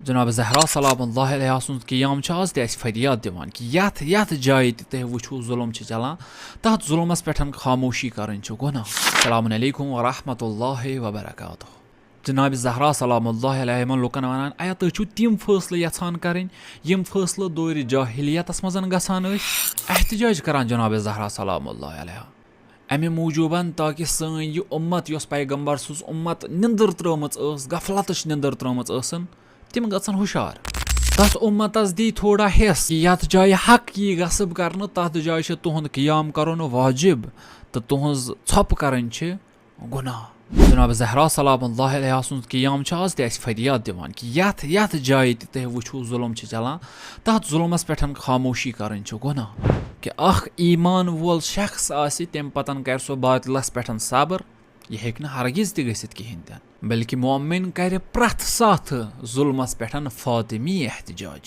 जनाब ज़हरा सलामुल्लाह अलैहा सुंद क़याम आज ते फरियाद दिवान कि यथ जाय ते वुछू जुलम चलान तथ जुलमस पे खामोशी करन गुनाह। अस्सलामु अलैकुम व रहमतुल्लाहि व बरकातुहू। जनाब ज़हरा सलामुल्लाह अलैहा यमन लुकन वनान आया तुम छो तिम फैसले यछान करें यम फैसले दौर जाहिलियतस मज गसान एहतजाज करान जनाब ज़हरा सलामुल्लाह अलैहा अमे मूजूबन ताकि सन यह उम्मत यस पैगम्बर सुस उम्मत निंदर त्रमच गफलत निंदर त्रमच तिम गसन हुशार तथ उम्मतस दी थोड़ा हिस कि यथ जाय हक यी गसब कर तथ जाय तुहद क़याम करन वाजिब तो तुहज छप करन गुनाह। जनाब ज़हरा सलामुल्लाह अलैहा सुंद क़याम आज ते फरियाद दिवान कि यथ जाय ते वुछू जुलम चलान तथ जुलमस पे खामोशी करन गुनाह कि अख ईमान वोल शख्स आसि तम पतन कर सो बातिलस पे सब्र यह हेक हरगिज तह गसित कहें तन बल्कि मोमिन कर प्रथ साथ जुल्मस पे फातिमी एहतजाज।